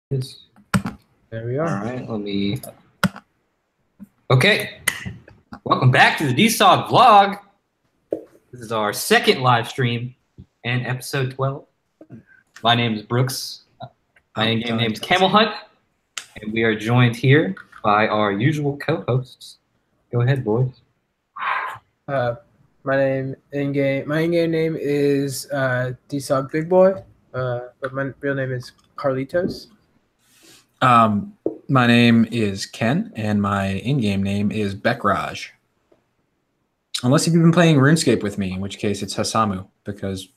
There we are. All right, let me. Okay, welcome back to the DSoG vlog. This is our second live stream and episode 12. My name is Brooks. My in-game name is Camel Hunt, and we are joined here by our usual co-hosts. Go ahead, boys. My in-game name is DSoG Big Boy, but my real name is Carlitos. My name is Ken, and my in-game name is Beckraj. Unless you've been playing RuneScape with me, in which case it's Hasamu, because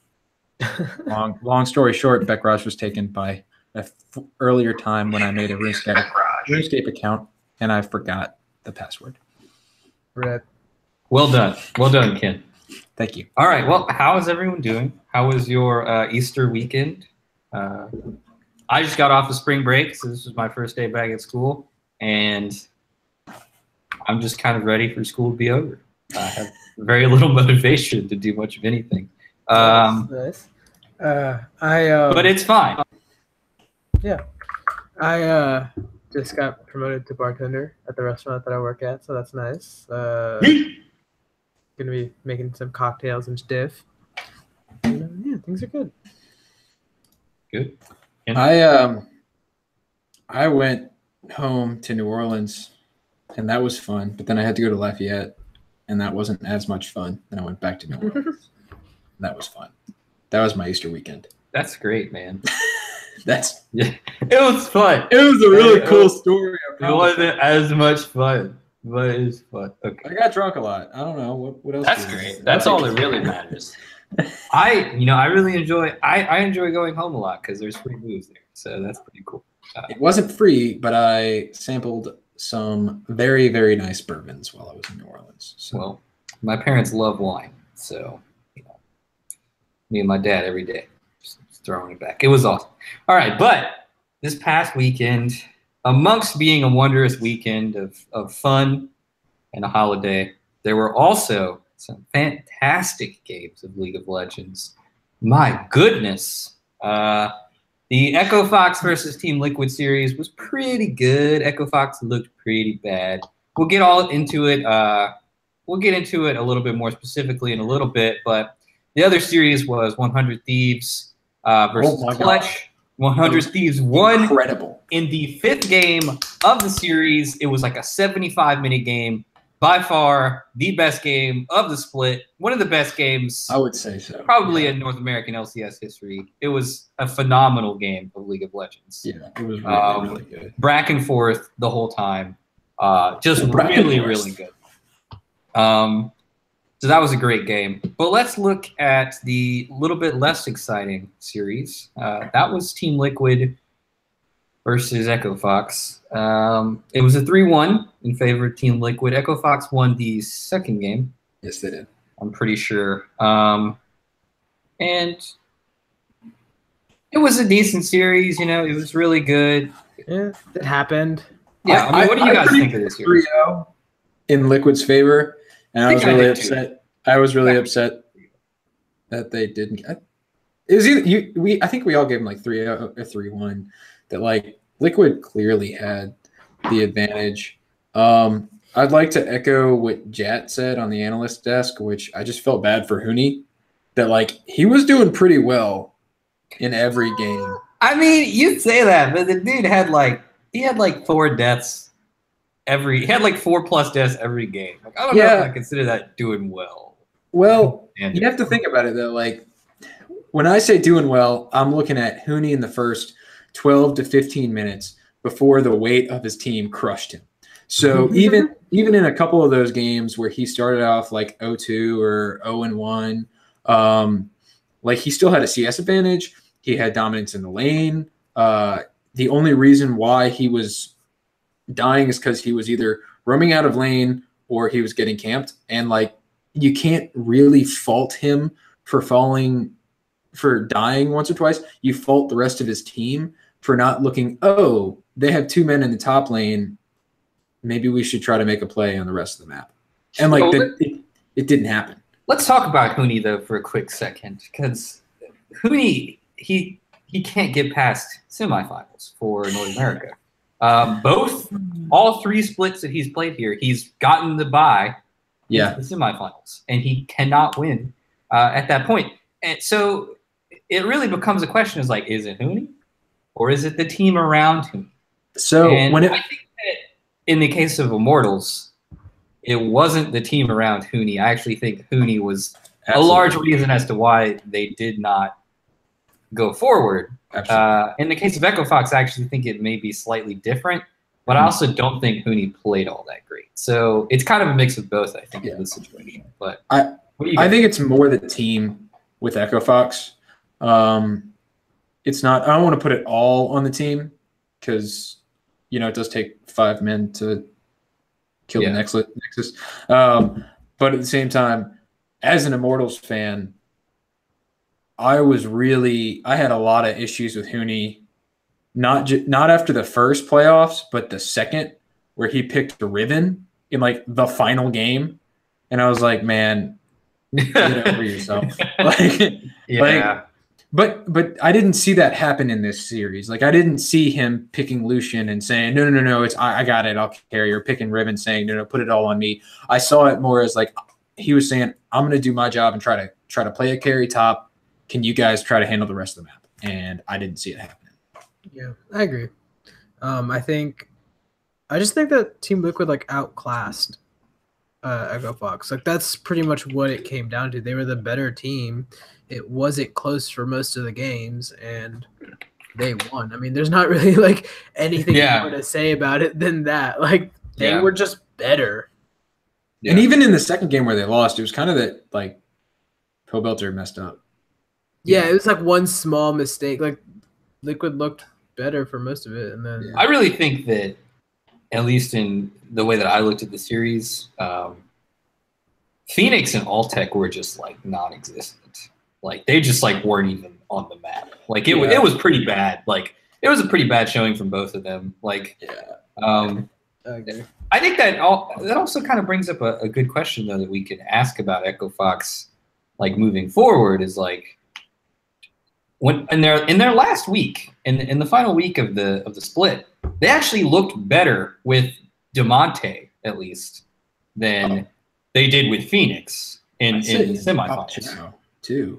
long story short, Beckraj was taken by an earlier time when I made a RuneScape account, and I forgot the password. Rip. Well done, Ken. Thank you. All right, well, how is everyone doing? How was your Easter weekend? I just got off of spring break, so this was my first day back at school, and I'm just kind of ready for school to be over. I have very little motivation to do much of anything. Nice. But it's fine. Yeah. I just got promoted to bartender at the restaurant that I work at, so that's nice. Gonna be making some cocktails and stiff. Yeah, things are good. Good. I went home to New Orleans, and that was fun. But then I had to go to Lafayette, and that wasn't as much fun. Then I went back to New Orleans. That was fun. That was my Easter weekend. That's great, man. Yeah. It was fun. It was a really cool story. It wasn't as much fun, but it was fun. Okay. I got drunk a lot. I don't know what else. That's great. That's all that really matters. I really enjoy. I enjoy going home a lot because there's free booze there, so that's pretty cool. It wasn't free, but I sampled some very, very nice bourbons while I was in New Orleans. So. Well, my parents love wine, so me and my dad every day just throwing it back. It was awesome. All right, but this past weekend, amongst being a wondrous weekend of fun and a holiday, there were also some fantastic games of League of Legends. My goodness. The Echo Fox versus Team Liquid series was pretty good. Echo Fox looked pretty bad. We'll get all into it. We'll get into it a little bit more specifically in a little bit, but the other series was 100 Thieves versus Clutch. 100 Thieves won. Incredible. In the 5th game of the series, it was like a 75-minute game. By far, the best game of the split. One of the best games. I would say so. Probably in North American LCS history. It was a phenomenal game of League of Legends. Yeah, it was really good. Back and forth the whole time. Just really, really good. So that was a great game. But let's look at the little bit less exciting series. That was Team Liquid versus Echo Fox. It was a 3-1 in favor of Team Liquid. Echo Fox won the second game. Yes, they did. I'm pretty sure. And it was a decent series. It was really good. Yeah, it happened. Yeah, I mean, what do you guys think of this series? 3-0 in Liquid's favor, and I was really upset. I was really upset that they didn't. It was either I think we all gave them like 3-0 or 3-1. That like Liquid clearly had the advantage. I'd like to echo what Jat said on the analyst desk, which I just felt bad for Huni, that like he was doing pretty well in every game. I mean, you say that, but the dude had like 4 deaths he had like 4+ deaths every game. Like, I don't know if I consider that doing well. Well, you have to think about it though. Like when I say doing well, I'm looking at Huni in the first 12 to 15 minutes before the weight of his team crushed him. So even in a couple of those games where he started off like 0-2 or 0-1, like he still had a CS advantage. He had dominance in the lane. The only reason why he was dying is because he was either roaming out of lane or he was getting camped. And like you can't really fault him for dying once or twice. You fault the rest of his team for not looking, oh, they have 2 men in the top lane. Maybe we should try to make a play on the rest of the map. And like it didn't happen. Let's talk about Huni though for a quick second, because Huni, he he can't get past semifinals for North America. All 3 splits that he's played here, he's gotten the bye into the semifinals, and he cannot win at that point. And so it really becomes a question: is like, is it Huni, or is it the team around Huni? So I think that in the case of Immortals, it wasn't the team around Huni. I actually think Huni was a large reason as to why they did not go forward. In the case of Echo Fox, I actually think it may be slightly different, but I also don't think Huni played all that great. So it's kind of a mix of both, I think, in this situation. But I think it's more the team with Echo Fox. It's not. I don't want to put it all on the team because it does take 5 men to kill the Nexus. But at the same time, as an Immortals fan, I had a lot of issues with Huni, not after the first playoffs, but the second, where he picked Riven in like the final game, and I was like, man, get over yourself. But I didn't see that happen in this series. Like, I didn't see him picking Lucian and saying, no, it's I got it, I'll carry, or picking Riven saying, no, put it all on me. I saw it more as like he was saying, I'm going to do my job and try to play a carry top. Can you guys try to handle the rest of the map? And I didn't see it happening. Yeah, I agree. I just think that Team Liquid like outclassed Echo Fox. Like, that's pretty much what it came down to. They were the better team. It wasn't close for most of the games, and they won. I mean, there's not really like anything more to say about it than that. Like, they were just better. Yeah. And even in the second game where they lost, it was kind of that like Pobelter messed up. Yeah, it was like one small mistake. Like, Liquid looked better for most of it, and then I really think that, at least in the way that I looked at the series, Phoenix and Altec were just like non-existent. Like, they just like weren't even on the map. Like, it was pretty bad. Like, it was a pretty bad showing from both of them. Like, I think that also kind of brings up a good question though that we could ask about Echo Fox, like moving forward, is like, when in their last week, in the final week of the split, they actually looked better with Demonte, at least, than they did with Phoenix in the semifinals.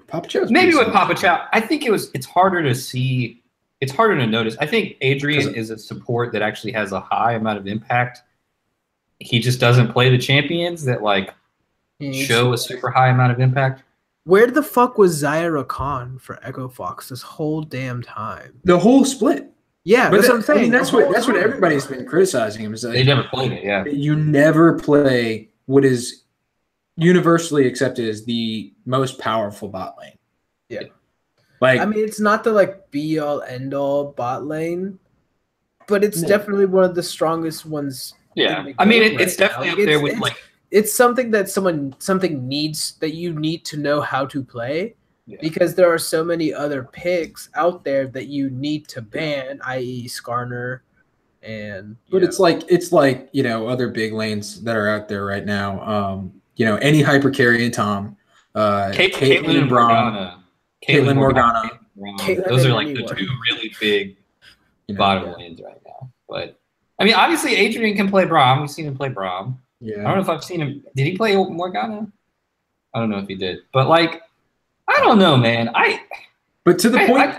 Papa Chow maybe with Papa Chow, I think it's harder to see. It's harder to notice. I think Adrian is a support that actually has a high amount of impact. He just doesn't play the champions that like show a super high amount of impact. Where the fuck was Zyra Khan for Echo Fox this whole damn time? The whole split. Yeah, that's what I'm saying. I mean, that's what everybody's been criticizing him. Is like, they never played it. Yeah, you never play what is universally accepted as the most powerful bot lane. Yeah, like, I mean, it's not the like be all end all bot lane, but it's definitely one of the strongest ones. Yeah, I mean, it's definitely up there with like. It's something that something needs, that you need to know how to play, because there are so many other picks out there that you need to ban, i.e. Skarner, and it's like other big lanes that are out there right now. Any hyper carry in Tom, Caitlyn and Braum, Caitlyn Morgana. Those are like the 2 really big bottom lanes right now. But I mean, obviously Adrian can play Braum. We've seen him play Braum. Yeah. I don't know if I've seen him. Did he play Morgana? I don't know if he did. But, like, I don't know, man. But to the point.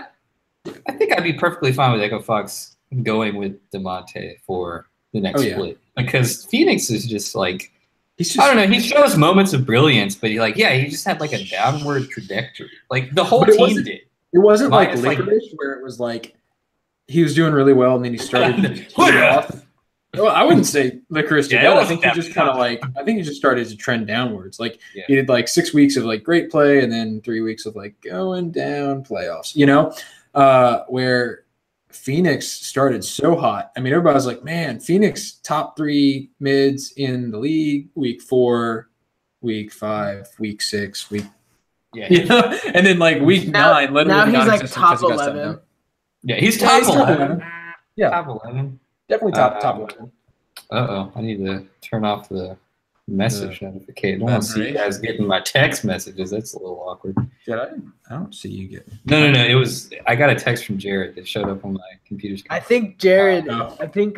I think I'd be perfectly fine with Echo Fox going with Demonte for the next split. Because Phoenix is just, like, I don't know. He shows moments of brilliance, but he just had, like, a downward trajectory. Like, the whole team did. It wasn't like Licorice where it was, like, he was doing really well, and then he started off. Well, I wouldn't say Licorice did that. I think he just kind of he just started to trend downwards. Like, he did like 6 weeks of like great play and then 3 weeks of like going down playoffs, where Phoenix started so hot. I mean, everybody was like, man, Phoenix top 3 mids in the league, week 4, week 5, week 6, and then like week 9, now he's like top 11. Yeah, he's top 11. Yeah, top 11. Definitely top 11. I need to turn off the message notification. I don't want to see you guys getting my text messages. That's a little awkward. Did I? I don't see you getting. No. It was. I got a text from Jared that showed up on my computer screen. I think Jared. I think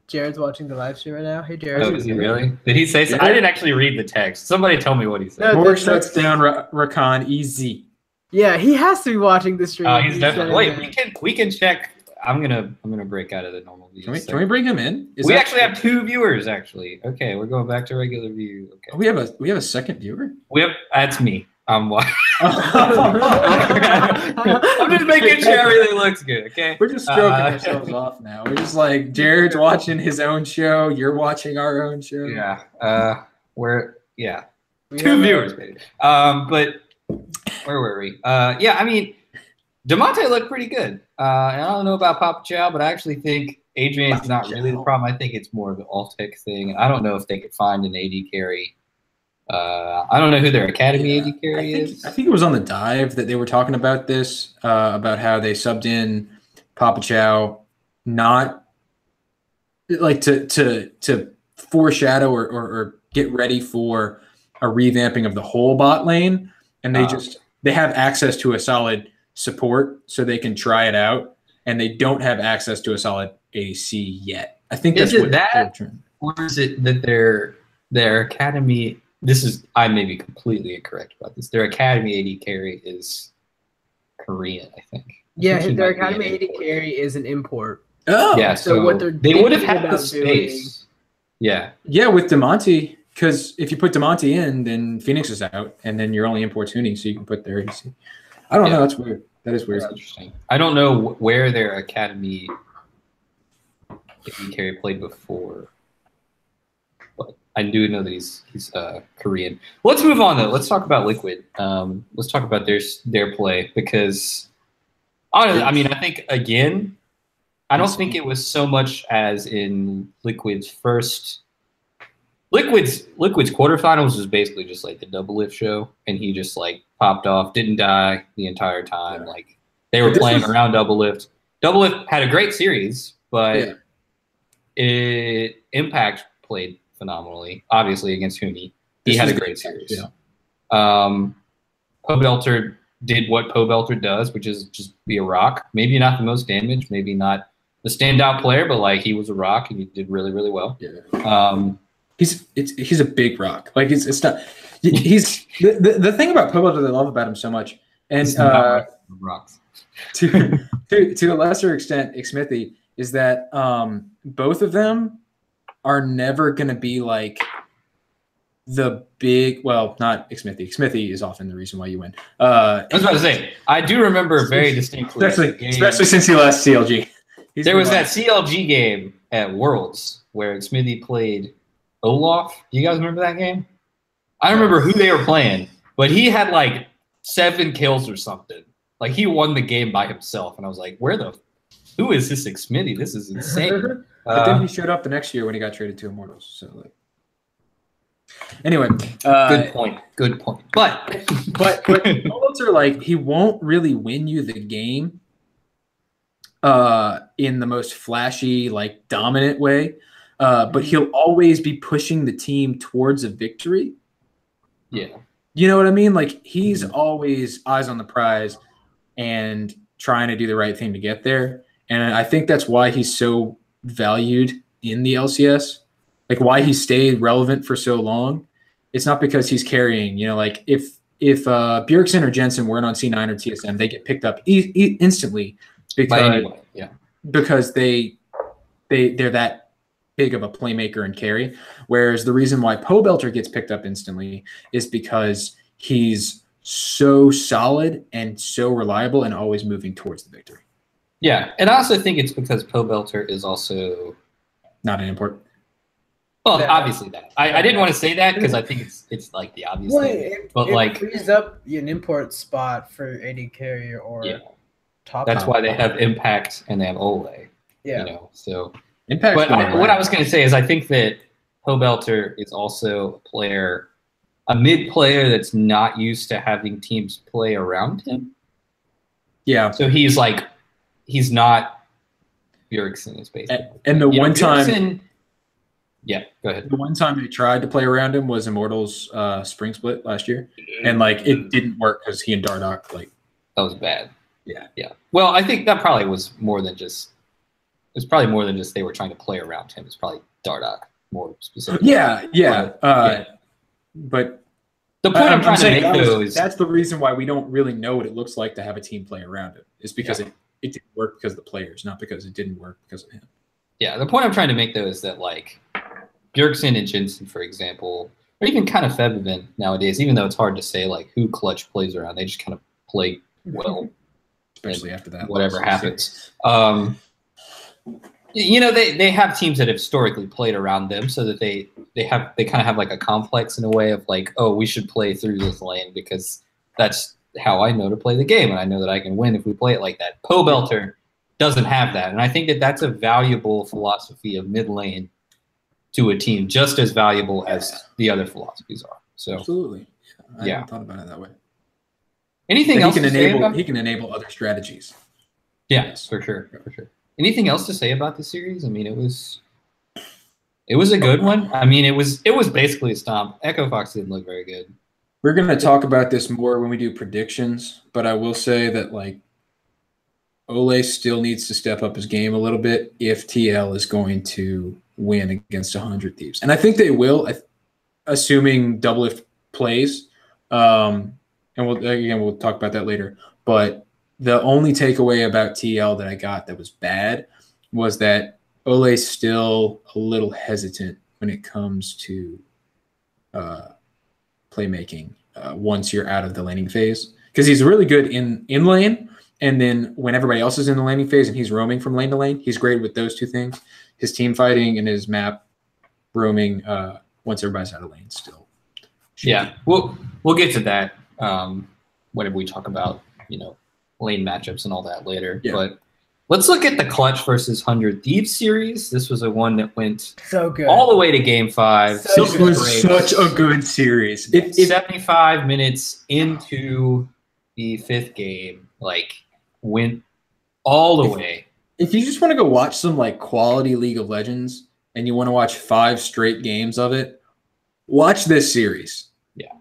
Jared's watching the live stream right now. Hey, Jared. Oh, is he really? Did he say? So? I didn't actually read the text. Somebody tell me what he said. More shuts down Rakan easy. Yeah, he has to be watching the stream. He's definitely. Wait, we can check. I'm gonna break out of the normal view. Can we bring him in? We actually have 2 viewers. Actually, okay, we're going back to regular view. Okay, we have a second viewer. That's me. I'm watching. I'm just making sure everything looks good. Okay, we're just stroking ourselves off now. We're just like Jared's watching his own show. You're watching our own show. Yeah. We're 2 viewers, baby. But where were we? Yeah, I mean, DeMonte looked pretty good. And I don't know about Papa Chow, but I actually think Adrian's not really the problem. I think it's more of an all-tech thing. And I don't know if they could find an AD carry. I don't know who their academy AD carry is. I think it was on the dive that they were talking about this, about how they subbed in Papa Chow, not like to foreshadow or get ready for a revamping of the whole bot lane. And they have access to a solid support so they can try it out, and they don't have access to a solid ADC yet. I think that's what that, or is it that their academy? I may be completely incorrect about this. Their academy AD carry is Korean, I think. Their academy AD carry is an import. Oh, yeah. So what they would have had the space. Yeah, with DeMonte. Because if you put DeMonte in, then Phoenix is out, and then you're only importuning, so you can put their ADC. I don't know. That's weird. That is weird. That's interesting. I don't know where their academy AD carry played before, but I do know that he's Korean. Let's move on though. Let's talk about Liquid. Let's talk about their play, because honestly, I mean, I think again, I don't think it was so much as in Liquid's quarterfinals was basically just like the double lift show, and he just like popped off, didn't die the entire time. Like they were playing around double lift. Double lift had a great series, but Impact played phenomenally. Obviously against Huni, he had a great series. Yeah. Pobelter did what Pobelter does, which is just be a rock. Maybe not the most damage, maybe not the standout player, but like he was a rock and he did really, really well. Yeah. He's a big rock. Like it's not. He's the thing about Pobelter that I love about him so much, and rocks. to a lesser extent, Xmithy, is that both of them are never going to be like the big. Well, not Xmithy. Xmithy is often the reason why you win. I was about to say, I do remember very distinctly, especially since he left CLG. There was that CLG game at Worlds where Xmithy played Olaf. Do you guys remember that game? I don't remember who they were playing, but he had like 7 kills or something. Like he won the game by himself, and I was like, who is this Xmithy? This is insane. But then he showed up the next year when he got traded to Immortals. So like, anyway, good point. But Pobelter, like, he won't really win you the game in the most flashy, like dominant way. But he'll always be pushing the team towards a victory. Yeah. You know what I mean? Like, he's always eyes on the prize and trying to do the right thing to get there. And I think that's why he's so valued in the LCS, like why he stayed relevant for so long. It's not because he's carrying, you know, like if Bjergsen or Jensen weren't on C9 or TSM, they get picked up instantly because they're that big of a playmaker and carry. Whereas the reason why Pobelter gets picked up instantly is because he's so solid and so reliable and always moving towards the victory. Yeah, and I also think it's because Pobelter is also not an import. Well, obviously that. I didn't want to say that because I think it's like the obvious thing. But it frees up an import spot for AD carrier or top. That's why they have Impact and they have Ole. Yeah. You know, so Impact. But what I was going to say is I think that Pobelter is also a mid player that's not used to having teams play around him. Yeah. So he's not Bjergsen is basically. And the one time Yeah, go ahead. The one time they tried to play around him was Immortals Spring Split last year, and like it didn't work because he and Dardoch like that was bad. Yeah. Well, I think that probably was more than just. It was probably more than just they were trying to play around him. It's probably Dardoch more specifically. Yeah. But the point I'm trying to make though is that's the reason why we don't really know what it looks like to have a team play around it. Is because it didn't work because of the players, not because it didn't work because of him. Yeah, the point I'm trying to make though is that like Bjergsen and Jensen, for example, or even kind of Febiven nowadays, even though it's hard to say like who Clutch plays around, they just kind of play well, especially after that. Whatever happens. They have teams that have historically played around them, so that they kind of have like a complex in a way of like, oh, we should play through this lane because that's how I know to play the game, and I know that I can win if we play it like that. Pobelter doesn't have that, and I think that that's a valuable philosophy of mid lane to a team, just as valuable as the other philosophies are. So absolutely, I haven't thought about it that way. Anything else to say about? He can enable other strategies. Yeah, yes. for sure. Anything else to say about the series? I mean, it was a good one. I mean, it was basically a stomp. Echo Fox didn't look very good. We're going to talk about this more when we do predictions, but I will say that like Ole still needs to step up his game a little bit if TL is going to win against 100 Thieves. And I think they will, assuming Doublelift plays. And we'll talk about that later. But the only takeaway about TL that I got that was bad was that Ole's still a little hesitant when it comes to playmaking once you're out of the laning phase. Because he's really good in lane, and then when everybody else is in the laning phase and he's roaming from lane to lane, he's great with those two things. His team fighting and his map roaming once everybody's out of lane still. Yeah, we'll get to that whenever we talk about, lane matchups and all that later. Yeah. But let's look at the Clutch versus 100 Thieves series. This was a one that went so good all the way to Game 5. This was such a good series. 75 minutes into the 5th game, went all the way. If you just want to go watch some quality League of Legends and you want to watch 5 straight games of it, watch this series. Yeah.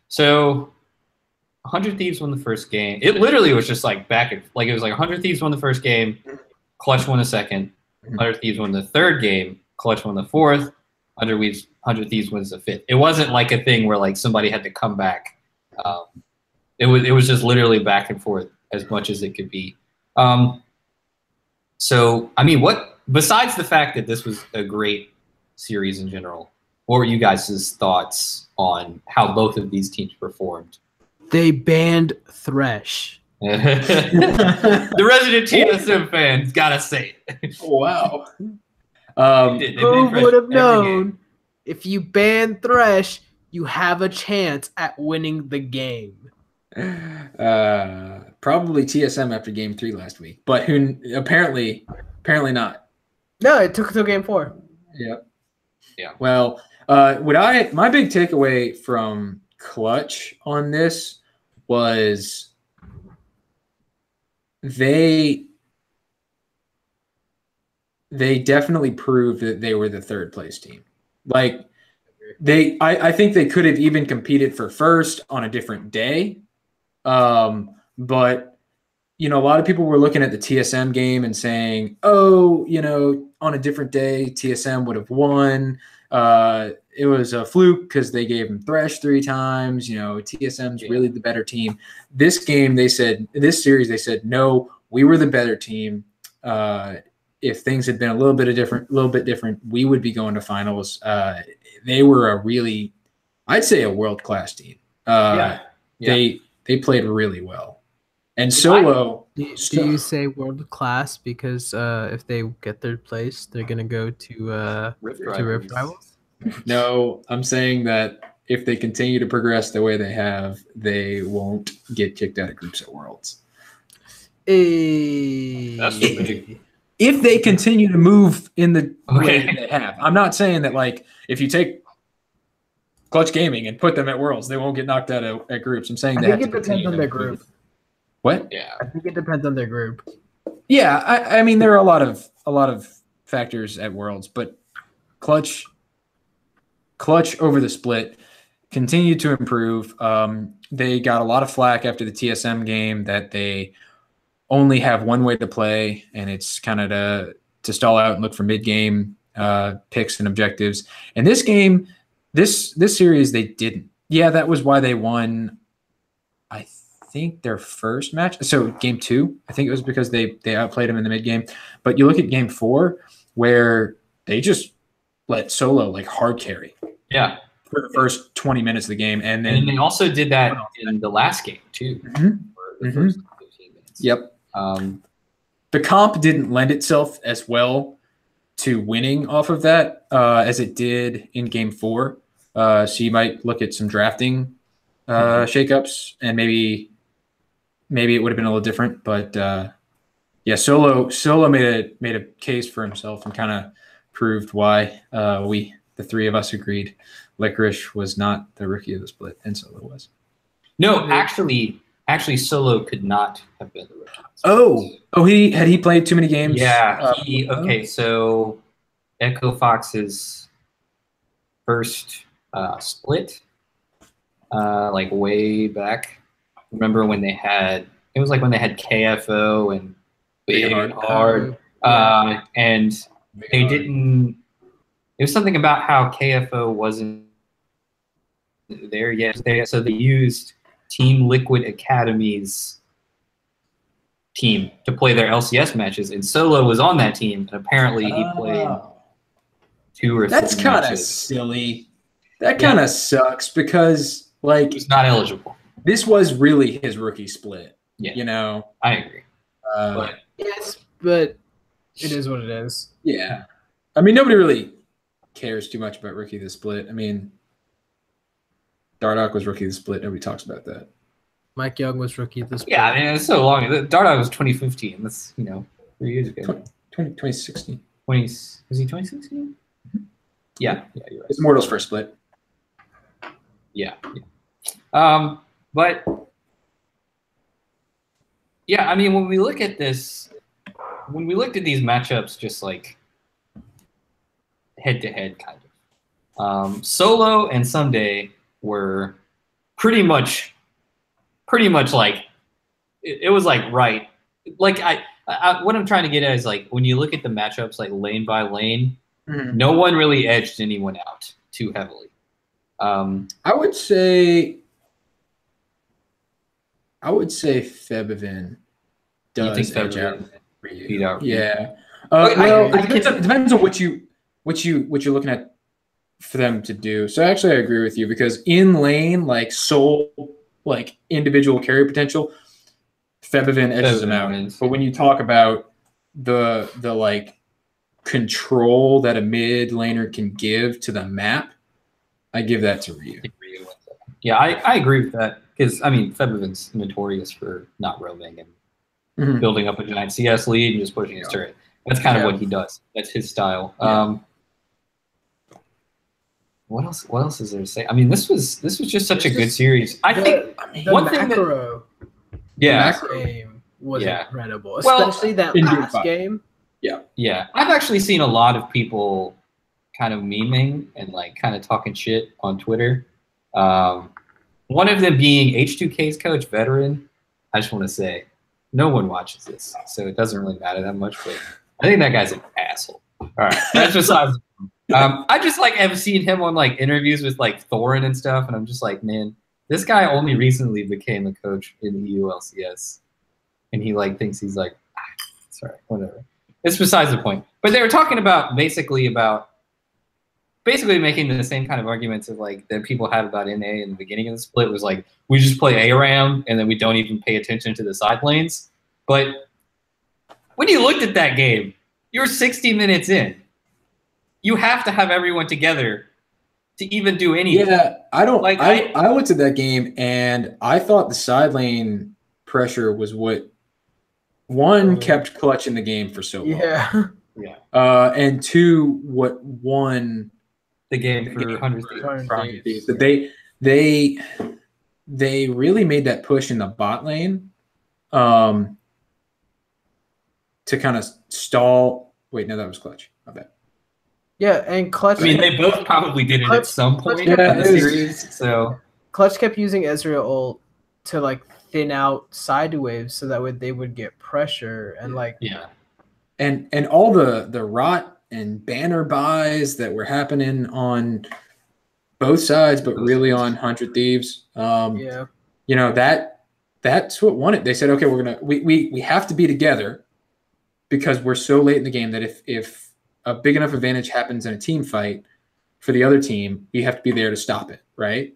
So 100 Thieves won the first game. It literally was just it was 100 Thieves won the first game, Clutch won the second, 100 Thieves won the third game, Clutch won the fourth, 100 Thieves wins the fifth. It wasn't like a thing where somebody had to come back. It was just literally back and forth as much as it could be. So I mean, besides the fact that this was a great series in general, what were you guys' thoughts on how both of these teams performed? They banned Thresh. The resident TSM fans gotta say it. Wow. Who would have known if you ban Thresh, you have a chance at winning the game? Probably TSM after game 3 last week, but who apparently not. No, it took until game 4. Yep. Yeah. Well, my big takeaway from Clutch on this was they definitely proved that they were the third place team. I think they could have even competed for first on a different day. But a lot of people were looking at the TSM game and saying, oh, on a different day, TSM would have won. It was a fluke because they gave him Thresh 3 times. TSM's really the better team. This series, they said, no, we were the better team. If things had been a little bit different, we would be going to finals. They were I'd say a world-class team. They played really well. And Solo. Do you say world class because if they get third place, they're gonna go to Rift Rivals? No, I'm saying that if they continue to progress the way they have, they won't get kicked out of groups at Worlds. That's big. If they continue to move in the way that they have, I'm not saying that if you take Clutch Gaming and put them at Worlds, they won't get knocked out at groups. I'm saying I think it depends on their group. What? Yeah, I think it depends on their group. Yeah, I mean there are a lot of factors at Worlds, but Clutch over the split continued to improve. They got a lot of flack after the TSM game that they only have one way to play, and it's kind of to stall out and look for mid-game picks and objectives. And this game, this series, they didn't. Yeah, that was why they won, I think, their first match. So game 2, I think it was because they outplayed them in the mid-game. But you look at game 4, where they just let Solo like hard carry. Yeah. For the first 20 minutes of the game. And then they also did that in the last game, too. Mm-hmm. For the first 15 minutes. Yep. The comp didn't lend itself as well to winning off of that as it did in game 4. So you might look at some drafting shakeups, and maybe it would have been a little different. But yeah, Solo made a case for himself and kind of proved why the three of us agreed Licorice was not the rookie of the split, and Solo was. No, actually, Solo could not have been the rookie. Oh, he played too many games? Yeah. Okay, so Echo Fox's first split, like way back. Remember when they had KFO and Big Hard, and they didn't. It was something about how KFO wasn't there yet, so they used Team Liquid Academy's team to play their LCS matches, and Solo was on that team, and apparently he played 2 or 3 matches. That's kind of silly. That kind of sucks because, like, he's not eligible. This was really his rookie split. Yeah, you know, I agree. But it is what it is. Yeah, I mean, nobody really cares too much about rookie of the split. I mean, Dardoch was rookie of the split. Nobody talks about that. Mike Young was rookie of the split. Yeah, I mean, it's so long. Dardoch was 2015. That's 3 years ago. 2016. Was he 2016? Mm-hmm. Yeah, you're right. It's Immortals first split. Yeah. But yeah, I mean, when we look at this, when we looked at these matchups, just like head to head, kind of, Solo and Someday were pretty much like it was like right. Like I what I'm trying to get at is like when you look at the matchups, like lane by lane, no one really edged anyone out too heavily. I would say Febiven does edge out for you. Yeah. Well, it depends on what you're looking at for them to do. So actually, I agree with you because in lane, like sole, like individual carry potential, Febiven edges them out. But when you talk about the like control that a mid laner can give to the map, I give that to Ryu. Yeah, I agree with that because I mean Febiven's notorious for not roaming and building up a giant CS lead and just pushing his turret. That's kind of what he does. That's his style. Yeah. What else is there to say? I mean, this was just such a good series. I think one thing the macro game was incredible, especially that last game. Yeah. I've actually seen a lot of people kind of memeing and like kind of talking shit on Twitter. One of them being H2K's coach, Veteran. I just want to say, no one watches this, so it doesn't really matter that much. But I think that guy's an asshole. All right, that's besides. I just like have seen him on like interviews with like Thorin and stuff, and I'm just like, man, this guy only recently became a coach in the EU LCS, and he like thinks he's like, sorry, whatever. It's besides the point. But they were talking about basically making the same kind of arguments of like that people had about NA in the beginning of the split was like we just play ARAM and then we don't even pay attention to the side lanes. But when you looked at that game, you're 60 minutes in. You have to have everyone together to even do anything. Yeah, I looked at that game and I thought the side lane pressure was what kept Clutch in the game for so long. Yeah. And 2, what won the game for 100 Thieves. They really made that push in the bot lane to kind of stall. Wait, no, that was Clutch. I bet. Yeah, and Clutch. I mean, they both probably did it at some point in Yeah, the series. So Clutch kept using Ezreal ult to like thin out side waves so that way they would get pressure and like yeah, and all the rot and banner buys that were happening on both sides, but really on 100 Thieves. yeah. You know, that's what won it. They said, okay, we have to be together because we're so late in the game that if a big enough advantage happens in a team fight for the other team, we have to be there to stop it, right?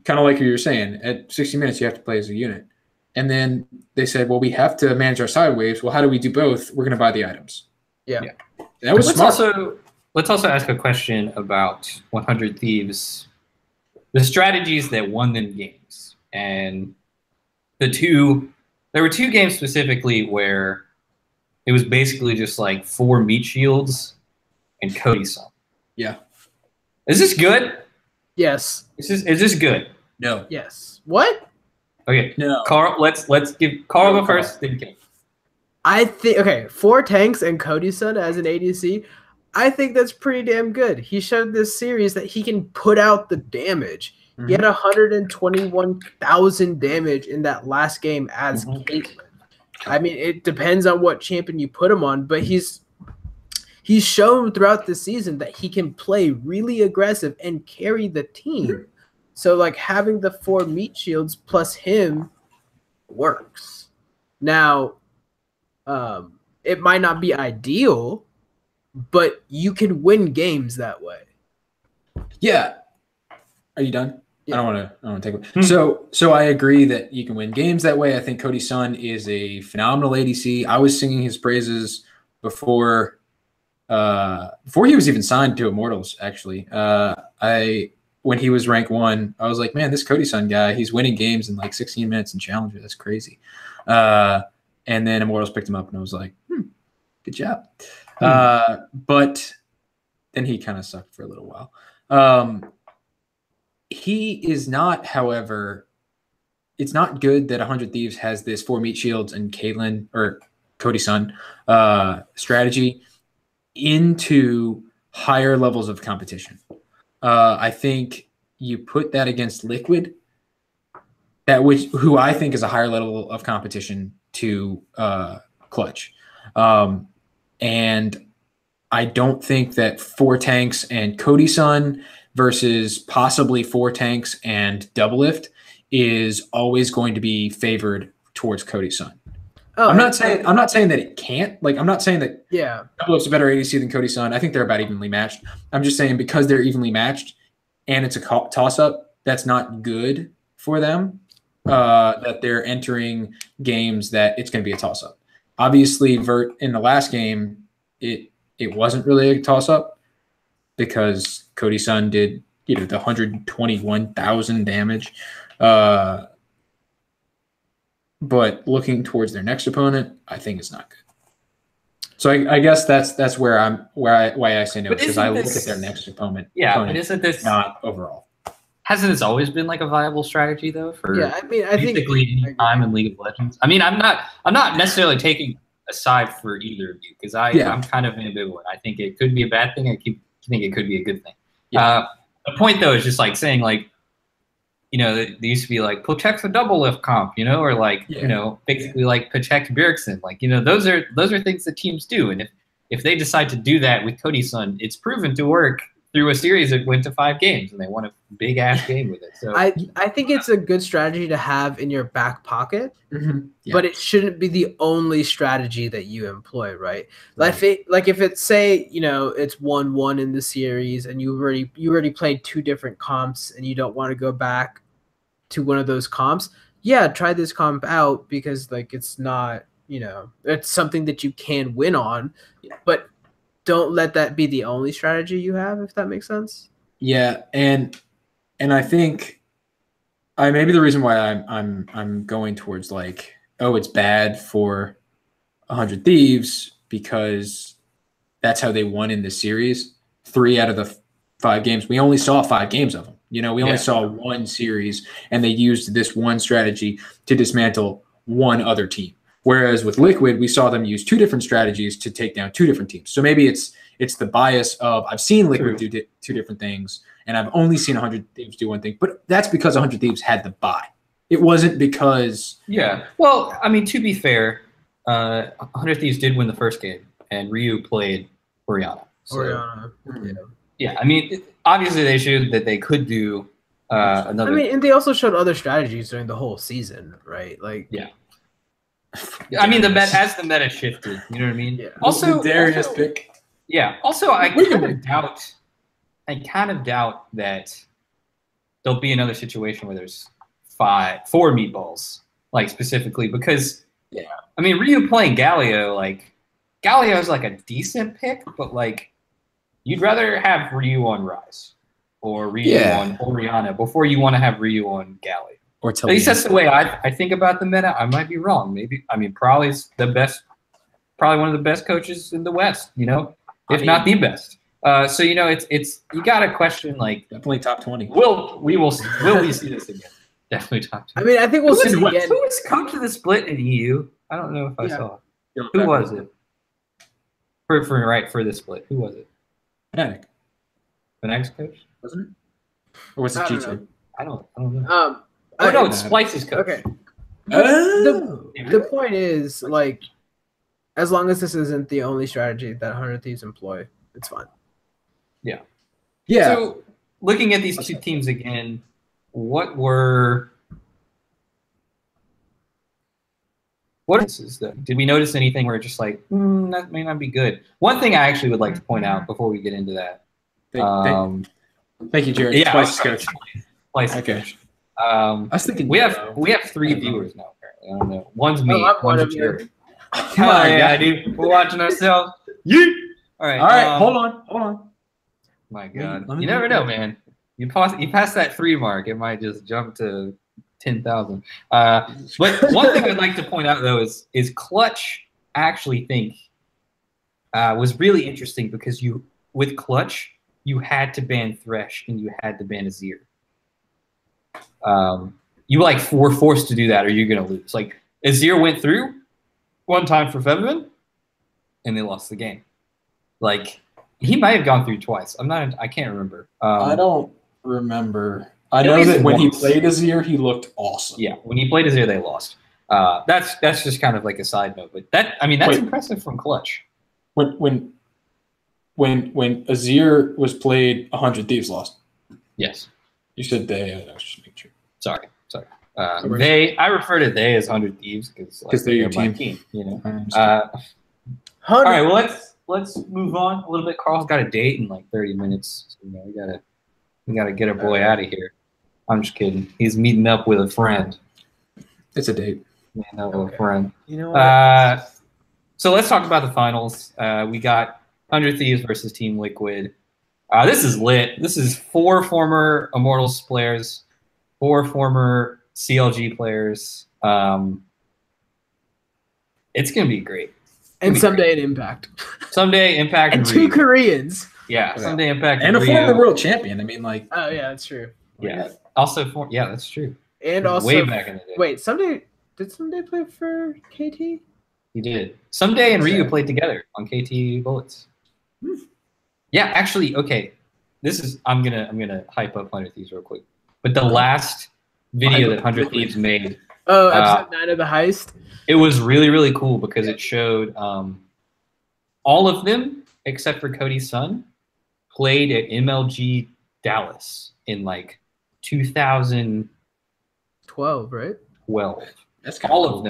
Kind of like you were saying, at 60 minutes you have to play as a unit. And then they said, well, we have to manage our side waves. Well, how do we do both? We're going to buy the items. Yeah. That was smart. Let's also ask a question about 100 Thieves, the strategies that won them games. And there were two games specifically where it was basically just like 4 meat shields and Cody Sun. Yeah. Is this good? Yes. Is this good? No. Yes. What? Okay. No. Carl, let's give Carl go first, then Kim. I think 4 tanks and Cody Sun as an ADC. I think that's pretty damn good. He showed this series that he can put out the damage. Mm-hmm. He had 121,000 damage in that last game as Caitlyn. I mean, it depends on what champion you put him on, but he's shown throughout the season that he can play really aggressive and carry the team. So, like, having the 4 meat shields plus him works. Now, it might not be ideal, but you can win games that way. Yeah. Are you done? Yeah. I don't want to take it. So I agree that you can win games that way. I think Cody Sun is a phenomenal ADC. I was singing his praises before he was even signed to Immortals, actually. When he was rank 1, I was like, man, this Cody Sun guy, he's winning games in like 16 minutes in Challenger. That's crazy. And then Immortals picked him up, and I was like, good job. But then he kind of sucked for a little while. He is not, however, it's not good that 100 Thieves has this 4 meat shields and Caitlyn or Cody Sun strategy into higher levels of competition. I think you put that against Liquid, who I think is a higher level of competition to Clutch. And I don't think that 4 tanks and Cody Sun versus possibly 4 tanks and Doublelift is always going to be favored towards Cody Sun. Oh, I'm not saying that it can't. Like, I'm not saying that Doublelift's a better ADC than Cody Sun. I think they're about evenly matched. I'm just saying because they're evenly matched and it's a toss-up, that's not good for them. That they're entering games that it's going to be a toss-up. Obviously, Vert in the last game, it wasn't really a toss-up because Cody Sun did the 121,000 damage. But looking towards their next opponent, I think it's not good. So I guess that's why I say no, because I look at their next opponent. Yeah, but isn't this not overall? Hasn't this always been like a viable strategy though? I think any time in League of Legends. I mean, I'm not necessarily taking a side for either of you because I'm kind of ambivalent. I think it could be a bad thing. I think it could be a good thing. Yeah. The point though is just like saying like, they used to be like protect the double lift comp, or like basically like protect Bjergsen. Like those are things that teams do, and if they decide to do that with Cody Sun, it's proven to work through a series that went to 5 games, and they won a big ass game with it. So I think it's a good strategy to have in your back pocket, but it shouldn't be the only strategy that you employ, right? Like if it's say it's 1-1 in the series, and you already played 2 different comps, and you don't want to go back to one of those comps. Yeah, try this comp out because like it's not it's something that you can win on, but don't let that be the only strategy you have, if that makes sense. Yeah, and I think maybe the reason why I'm going towards like, it's bad for 100 Thieves because that's how they won in the series. 3 out of the 5 games. We only saw 5 games of them. We only saw 1 series, and they used this one strategy to dismantle one other team. Whereas with Liquid, we saw them use two different strategies to take down two different teams. So maybe it's the bias of I've seen Liquid do two different things, and I've only seen 100 Thieves do one thing. But that's because 100 Thieves had the buy. It wasn't because Well, I mean, to be fair, 100 Thieves did win the first game, and Ryu played Orianna. So, yeah. I mean, obviously they showed that they could do another. I mean, and they also showed other strategies during the whole season, right? Like, I mean, as the meta shifted, you know what I mean. Yeah. Also, Darius pick. Yeah. Also, I kind of doubt that there'll be another situation where there's 4 meatballs, like specifically because I mean, Ryu playing Galio, like Galio's like a decent pick, but like you'd rather have Ryu on Ryze or Ryu on Orianna before you want to have Ryu on Galio. Or at least that's the way I think about the meta. I might be wrong. Maybe probably one of the best coaches in the West. You know, if not the best. So you know, it's you got to question like definitely top 20. Will we see this again? Definitely top 20. I mean, I think we'll see it again. Who was come to the split in EU? I don't know if I saw it. Who was it? For the split, who was it? Fnatic. Fnatic's coach, wasn't it? Or was it G2? I don't know. No, it's Splice's coach. Okay. The point is, like, as long as this isn't the only strategy that 100 Thieves employ, it's fine. Yeah. Yeah. So, looking at these two teams again, what is that? Did we notice anything where just like, that may not be good? One thing I actually would like to point out before we get into that. Thank you, Jared. Yeah, Splice's coach. Coach. I was thinking we have 3 viewers now. Apparently. I don't know. One's me. One's Jared. Come on, yeah, dude. We're watching ourselves. Yeet. All right. Hold on. My God, you never know, man. You pass that 3 mark, it might just jump to 10,000. But one thing I'd like to point out though is Clutch. I actually think was really interesting because with Clutch you had to ban Thresh and you had to ban Azir. You were forced to do that or you're gonna lose. Like Azir went through one time for Featherman and they lost the game. Like he might have gone through twice. I can't remember. I don't remember. I know that when he played Azir, he looked awesome. Yeah, when he played Azir, they lost. That's just kind of like a side note, but that's impressive from Clutch. When Azir was played, 100 Thieves lost. Yes. You said they. I was just making sure. Sorry. I refer to they as 100 Thieves because they're your team. You know. All right. Well, let's move on a little bit. Carl's got a date in like 30 minutes. So, we gotta get our boy out of here. I'm just kidding. He's meeting up with a friend. It's a date. A friend. You know what? So let's talk about the finals. We got 100 Thieves versus Team Liquid. This is lit. This is 4 former Immortals players, 4 former CLG players. It's gonna be great. And someday an Impact. Someday Impact and 2 Koreans. Yeah, someday Impact and a former world champion. I mean, like. Oh yeah, that's true. Yeah. Also, that's true. And also, way back in the day. Wait, did Someday play for KT? He did. Someday and Ryu played together on KT Bullets. Yeah, actually, okay. I'm gonna hype up 100 Thieves real quick. But the last video that 100 Thieves made. Oh, episode 9 of the heist. It was really, really cool because it showed all of them except for Cody's son played at MLG Dallas in like 2012, right? 12. That's all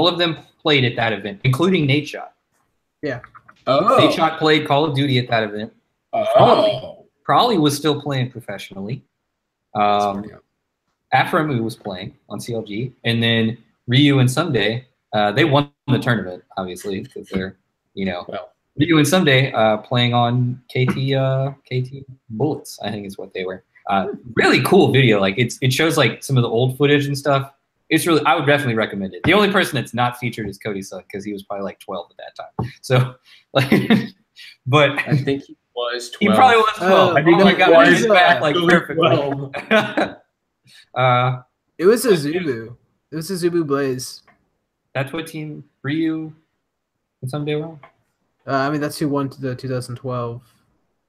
of them played at that event, including Nate Shot. Yeah. Oh. Nate Shot played Call of Duty at that event. Probably was still playing professionally. Aframu was playing on CLG, and then Ryu and Someday, they won the tournament, obviously, because they're, Ryu and Someday playing on KT Bullets, I think is what they were. Really cool video. Like it shows like some of the old footage and stuff. It's really, I would definitely recommend it. The only person that's not featured is Cody's son because he was probably like 12 at that time. So, like, but I think he was 12. He probably was 12. I think my God, he's back like perfectly. It was a Zubu. It was a Zubu Blaze. That's what team Ryu and someday were on? I mean, that's who won the 2012.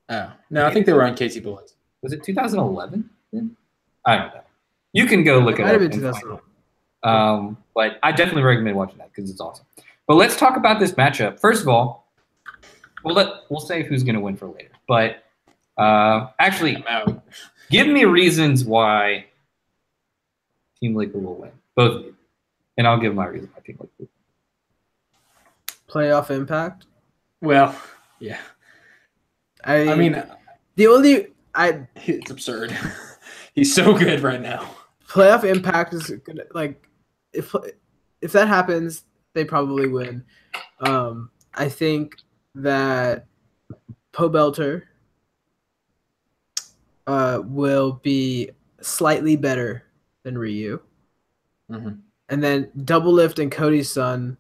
Oh no, I think they were on KT Bullets. Was it 2011? Then? I don't know. You can go look It it might up. have been And find 2011. it. But I definitely recommend watching that because it's awesome. But let's talk about this matchup. First of all, we'll save who's going to win for later. But actually, give me reasons why Team Liquid will win. Both of you. And I'll give my reason why Team Liquid will win. Playoff impact? Well, yeah. I mean, it's absurd. He's so good right now. Playoff impact is gonna if that happens, they probably win. I think that Pobelter will be slightly better than Ryu. Mm-hmm. And then Double Lift and Cody's son,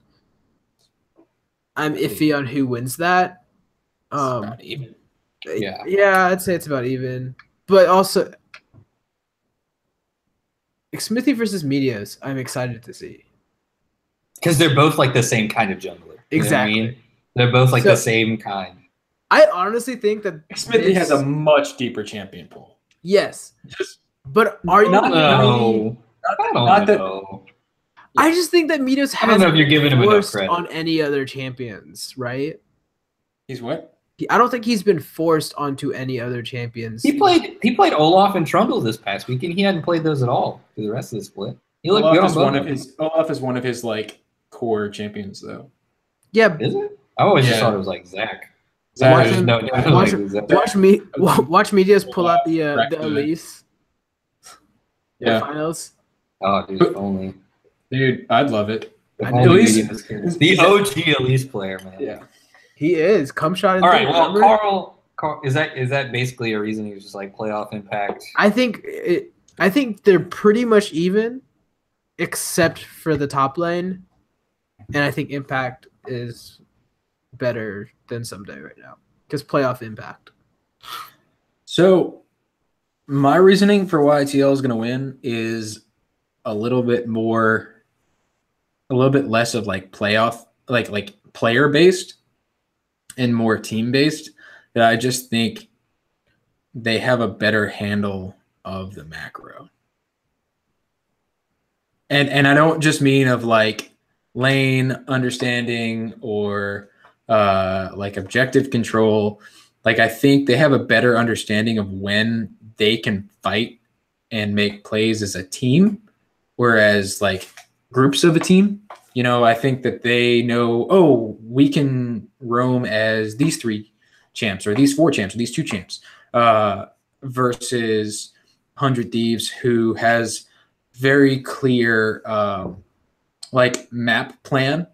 I'm iffy on who wins that. About even. Yeah, I'd say it's about even. But also, Smithy versus Medios, I'm excited to see. Because they're both like the same kind of jungler. Exactly. You know what I mean? They're both like the same kind. I honestly think that Smithy has a much deeper champion pool. Yes. But are you not know? I don't know. I just think that Medios I don't know if you're giving him enough credit on any other champions, right? He's what? I don't think he's been forced onto any other champions. He played Olaf and Trundle this past week, and he hadn't played those at all for the rest of the split. He looked good on both. Olaf is one of his like core champions, though. Yeah, is it? I always just thought it was like Zach. Watch Medios pull out the Elise. Yeah. Finals. Oh, dude, if only. Dude, I'd love it. The OG Elise player, man. Yeah. He is. Come shot. All right. Well, Carl, is that basically a reason he was just like playoff impact? I think they're pretty much even, except for the top lane, and I think impact is better than Someday right now because playoff impact. So, my reasoning for why TL is going to win is a little bit less of like playoff, like player based, and more team based. That I just think they have a better handle of the macro. And I don't just mean of like lane understanding or like objective control. Like I think they have a better understanding of when they can fight and make plays as a team, whereas like groups of a team, you know, I think that they know, oh, we can roam as these 3 champs or these 4 champs or these 2 champs versus 100 Thieves, who has very clear like map plan.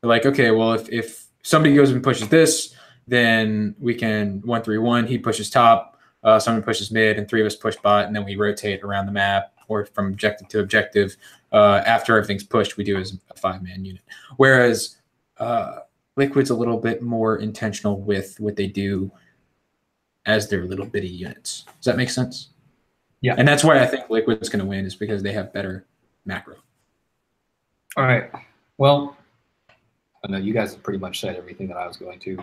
They're like, okay, well, if somebody goes and pushes this, then we can 1-3-1. He pushes top, someone pushes mid, and 3 of us push bot, and then we rotate around the map or from objective to objective. After everything's pushed, we do as a 5-man unit. Whereas Liquid's a little bit more intentional with what they do as their little bitty units. Does that make sense? Yeah. And that's why I think Liquid's going to win, is because they have better macro. All right. Well, I know you guys have pretty much said everything that I was going to.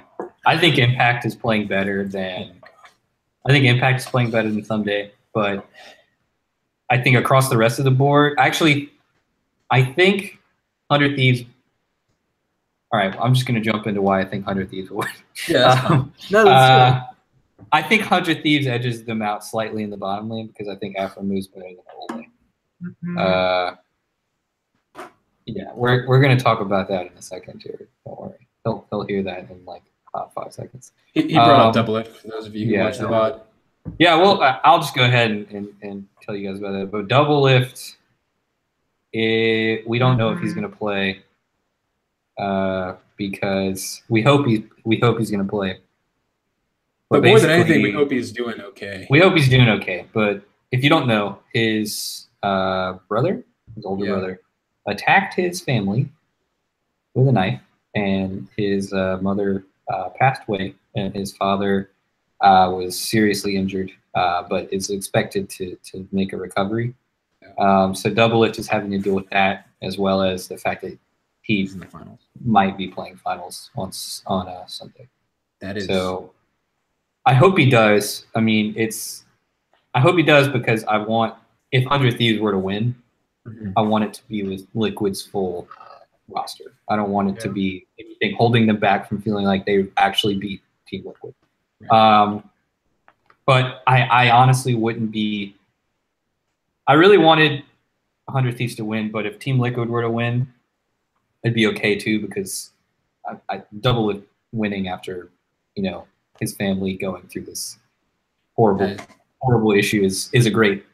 I think Impact is playing better than Someday, but I think across the rest of the board, actually, I think 100 Thieves. All right, I'm just going to jump into why I think 100 Thieves will win. Yeah, I think 100 Thieves edges them out slightly in the bottom lane because I think Afro moves better than the whole lane. Mm-hmm. Yeah, we're going to talk about that in a second, Jared. Don't worry. He'll hear that in like 5 seconds. He brought up Double Lift for those of you who watch the VOD. Yeah, well, I'll just go ahead and tell you guys about it. But Double Lift, we don't know if he's going to play because we hope he's going to play. But more than anything, we hope he's doing okay. We hope he's doing okay. But if you don't know, his older brother, attacked his family with a knife, and his mother passed away, and his father was seriously injured, but is expected to make a recovery. So Double Lift is having to deal with that, as well as the fact that he in the finals. Might be playing finals on Sunday. That is so. I hope he does. I mean, I hope he does because I want, if 100 Thieves were to win, I want it to be with Liquid's full roster. I don't want it to be anything holding them back from feeling like they actually beat Team Liquid. Right. But I honestly wouldn't be. I really wanted 100 Thieves to win, but if Team Liquid were to win, it'd be okay too because I double it winning after, his family going through this horrible issue is a great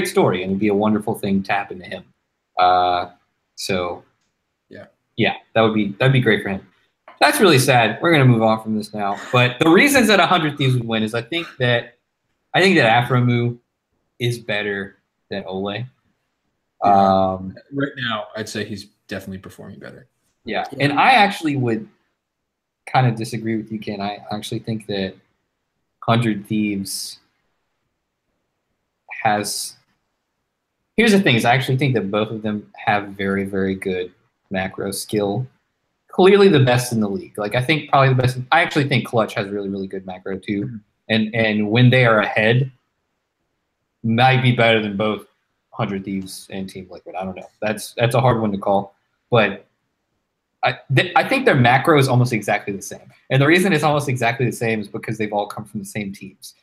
story, and it'd be a wonderful thing to happen to him. So that'd be great for him. That's really sad. We're gonna move on from this now. But the reasons that 100 Thieves would win is I think that Afromu is better than Ole. Right now, I'd say he's definitely performing better. Yeah, and I actually would kind of disagree with you, Ken. I actually think that 100 Thieves has. Here's the thing: is I actually think that both of them have very, very good macro skill. Clearly, the best in the league. Like I think probably the best. I actually think Clutch has really, really good macro too. And when they are ahead, might be better than both 100 Thieves and Team Liquid. I don't know. That's a hard one to call, but. I think their macro is almost exactly the same. And the reason it's almost exactly the same is because they've all come from the same teams.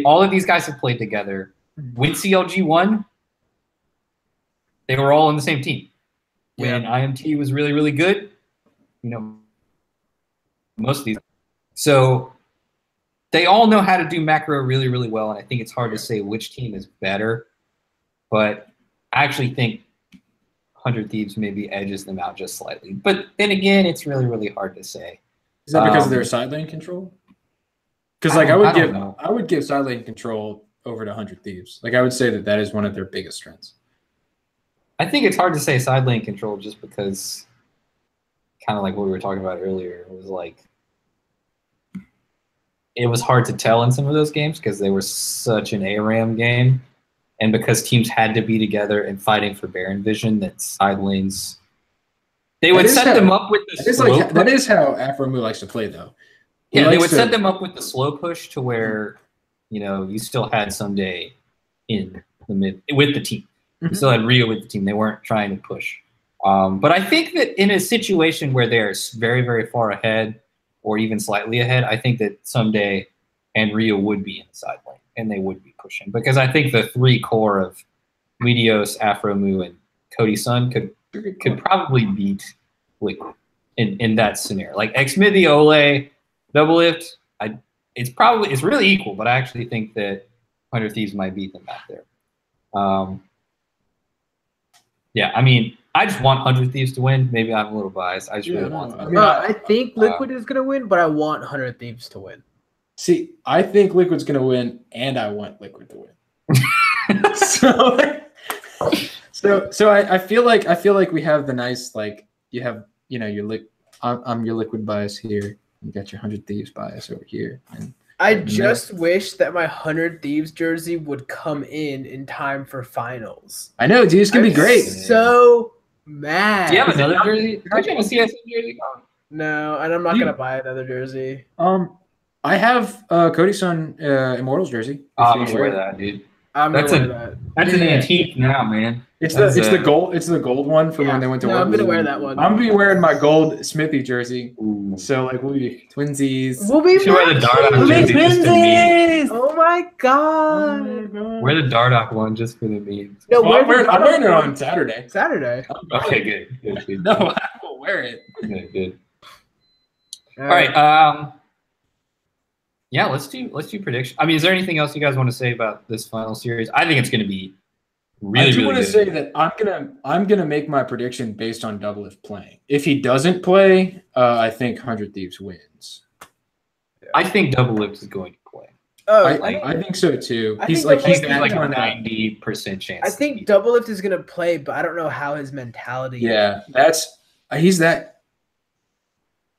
All of these guys have played together. When CLG won, they were all on the same team. When IMT was really, really good, most of these. So they all know how to do macro really, really well. And I think it's hard to say which team is better. But I actually think 100 Thieves maybe edges them out just slightly. But then again, it's really, really hard to say. Is that because of their side lane control? Because I would give side lane control over to 100 Thieves. Like I would say that is one of their biggest strengths. I think it's hard to say side lane control just because kind of like what we were talking about earlier. It was hard to tell in some of those games because they were such an ARAM game. And because teams had to be together and fighting for Baron vision, that side lanes, they would set them up with the slow push. That is how Afromu likes to play, though. They would set them up with the slow push to where, you still had Someday in the mid with the team. You still had Rio with the team. They weren't trying to push. But I think that in a situation where they're very, very far ahead or even slightly ahead, I think that Someday and Rio would be in the side lane. And they would be pushing because I think the three core of Meteos, Afromu, and Cody Sun could probably beat Liquid in that scenario. Like Xmithie, Ole, Double Lift, it's really equal, but I actually think that 100 Thieves might beat them out there. I mean, I just want 100 Thieves to win. Maybe I'm a little biased. I just really want them. I think Liquid is going to win, but I want 100 Thieves to win. See, I think Liquid's going to win, and I want Liquid to win. so I feel like we have the nice you have I'm your Liquid bias here. You got your 100 Thieves bias over here. And I just wish that my 100 Thieves jersey would come in time for finals. I know, dude. It's gonna be great. So mad. Do you have another jersey? Don't you have a CSM jersey? No, and I'm not gonna buy another jersey. I have Cody Sun Immortals jersey. I'm gonna wear that, dude. That's an antique now, man. It's the gold one from when they went to I'm gonna wear that one. I'm gonna be wearing my gold Smithy jersey. Ooh. So we'll be twinsies. We'll be wear the Dardock jersey just to memes. Oh my god. Wear the Dardock one just for the memes. No, I'm wearing it on Saturday. Okay, good. No, I will wear it. Okay, good. All right. Yeah, let's do predictions. I mean, is there anything else you guys want to say about this final series? I think it's going to be really. I do want to say that I'm gonna make my prediction based on Double Lift playing. If he doesn't play, I think 100 Thieves wins. I think Double Lift is going to play. I think so too. He's like a 90% chance. I think Double Lift is going to play, but I don't know how his mentality. Yeah, he's that.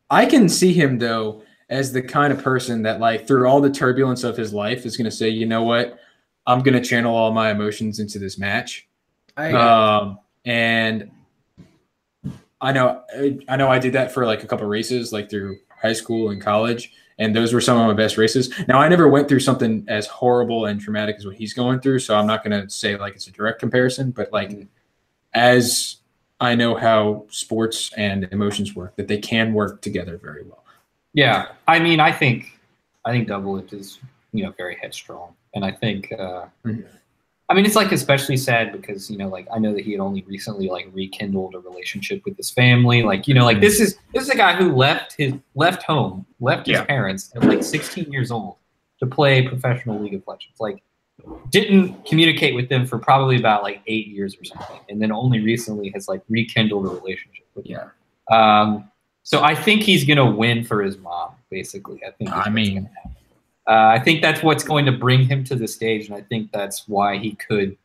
I can see him though as the kind of person that through all the turbulence of his life is going to say, you know what, I'm going to channel all my emotions into this match. And I know I did that for like a couple of races, like through high school and college, and those were some of my best races. Now, I never went through something as horrible and traumatic as what he's going through, so I'm not going to say like it's a direct comparison, but like as I know how sports and emotions work, that they can work together very well. Yeah, I mean, I think Doublelift is very headstrong, and I think I mean, it's like especially sad because like I know that he had only recently like rekindled a relationship with his family. Like like this is a guy who left his parents at like 16 years old to play professional League of Legends. Like didn't communicate with them for probably about like 8 years or something, and then only recently has like rekindled a relationship with them. So I think he's gonna win for his mom. Basically, I think that's what's going to bring him to the stage, and I think that's why he could.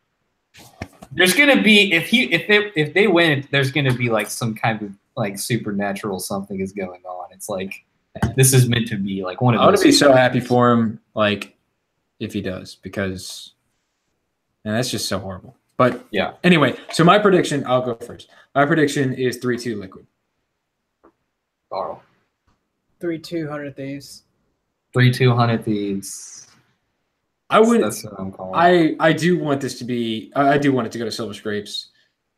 There's going to be if they win, there's going to be like some kind of like supernatural something is going on. It's like this is meant to be like one of. I would be so happy for him, like if he does, because that's just so horrible. But yeah. Anyway, so my prediction, I'll go first. My prediction is 3-2 Liquid. Carl. 3-2 100 Thieves. 3-2 100 Thieves. That's what I'm calling. I do want this to be. I do want it to go to Silver Scrapes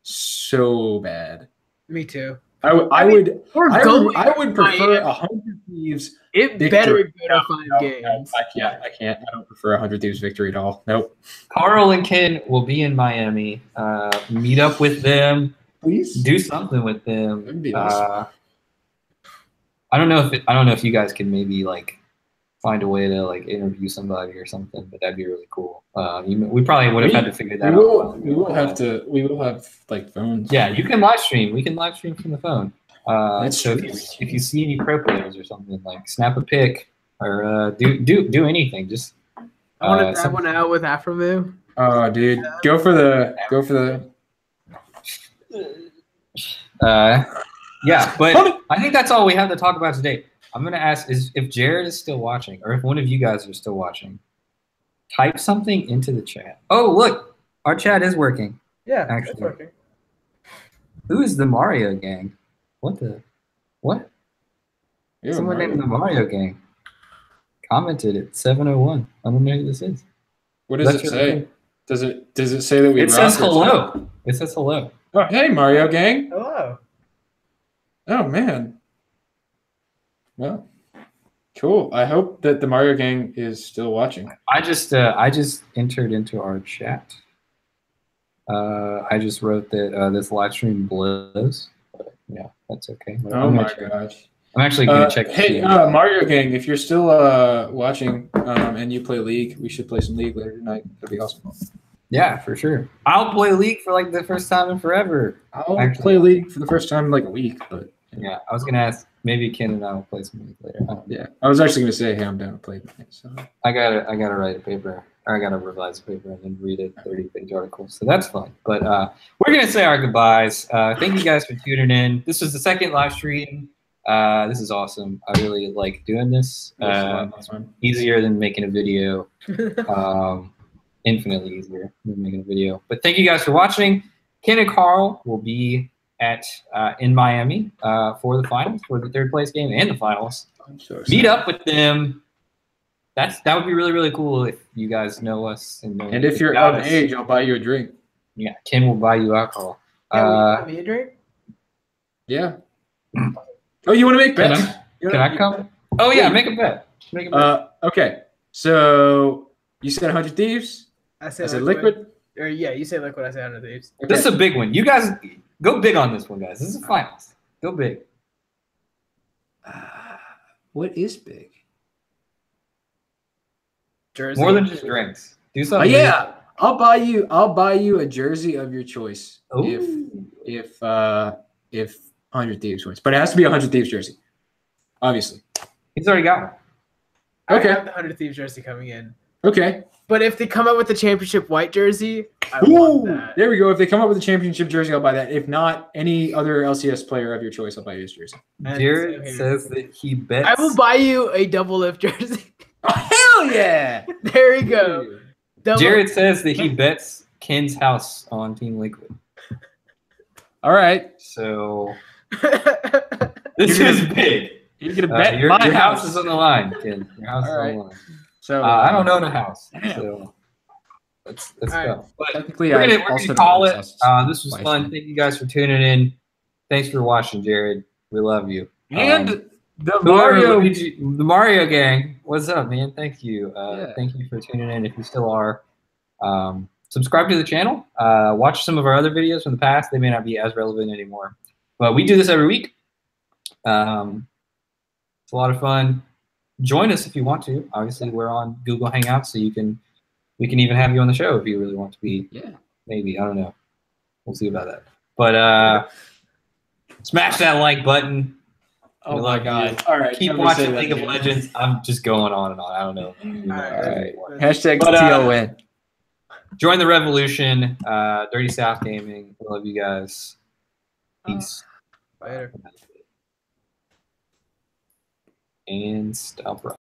so bad. Me too. I would prefer 100 Thieves. It victory. better go to 5 games. No, I can't. I don't prefer 100 Thieves victory at all. Nope. Carl and Ken will be in Miami. Meet up with them. Please do something with them. That'd be awesome. I don't know if you guys can maybe like find a way to like interview somebody or something, but that'd be really cool. We probably would have had to figure that out. We will have like phones. Yeah, you can live stream. We can live stream from the phone. So if you see any pro players or something, like snap a pic or do anything. Just I want to grab one out with Afromu. Oh, dude, go for the. Yeah, but I think that's all we have to talk about today. I'm going to ask if Jared is still watching, or if one of you guys are still watching, type something into the chat. Oh, look, our chat is working. Yeah, actually, it's working. Who is the Mario Gang? What? Yeah, someone named the Mario Gang commented at 7:01. I don't know who this is. What does it say? Does it say that we? It says hello. It says hello. Oh, hey, Mario Gang. Hello. Oh man. Well, cool. I hope that the Mario Gang is still watching. I just entered into our chat. I just wrote that this live stream blows. But yeah, that's okay. Oh my gosh. I'm actually going to check. Hey, Mario Gang, if you're still watching and you play League, we should play some League later tonight. That'd be awesome. Yeah, for sure. I'll play League for like the first time in forever. I'll play League for the first time in like a week, but yeah, I was gonna ask maybe Ken and I will play some League later. Yeah, I was actually gonna say, hey, I'm down to play tonight. So I gotta write a paper, or I gotta revise a paper and then read a 30-page article. So that's fun. But we're gonna say our goodbyes. Thank you guys for tuning in. This was the second live stream. This is awesome. I really like doing this. Easier than making a video. Infinitely easier than making a video. But thank you guys for watching. Ken and Carl will be in Miami for the finals, for the third place game and the finals. Meet up with them. That would be really, really cool if you guys know us. And if you're of age, I'll buy you a drink. Yeah, Ken will buy you alcohol. Will you buy me a drink? Yeah. Oh, you want to make bets? Can I come? Oh yeah, make a bet. Okay. So you said 100 Thieves. I said Liquid. Or yeah, you say Liquid. I say 100 Thieves. Okay. This is a big one. You guys go big on this one, guys. This is the finals. Go big. What is big? Jersey. More than just drinks. Do something. Yeah, I'll buy you a jersey of your choice. Ooh. If 100 Thieves wins, but it has to be a 100 Thieves jersey, obviously. He's already got one. Okay. I have the 100 Thieves jersey coming in. Okay. But if they come up with the championship white jersey, I want that. There we go. If they come up with a championship jersey, I'll buy that. If not, any other LCS player of your choice, I'll buy you his jersey. Jared says that he bets. I will buy you a double lift jersey. Oh, hell yeah! There we go. Jared says that he bets Ken's house on Team Liquid. All right. So This is big. You're gonna bet your my house is on the line, kid. Your house is on the line. So I don't own a house, so let's go. But technically, we're gonna call it. This was fun. Time. Thank you guys for tuning in. Thanks for watching, Jared. We love you. And the Mario gang. What's up, man? Thank you. Thank you for tuning in. If you still are, subscribe to the channel. Watch some of our other videos from the past. They may not be as relevant anymore, but we do this every week. It's a lot of fun. Join us if you want to. Obviously, we're on Google Hangouts, so we can even have you on the show if you really want to be. Yeah. Maybe. I don't know. We'll see about that. But smash that like button. Oh my God! All right, keep watching League of Legends. I'm just going on and on. I don't know. All right. Hashtag TL win. Join the revolution. Dirty South Gaming. I love you guys. Peace. Later. And stop.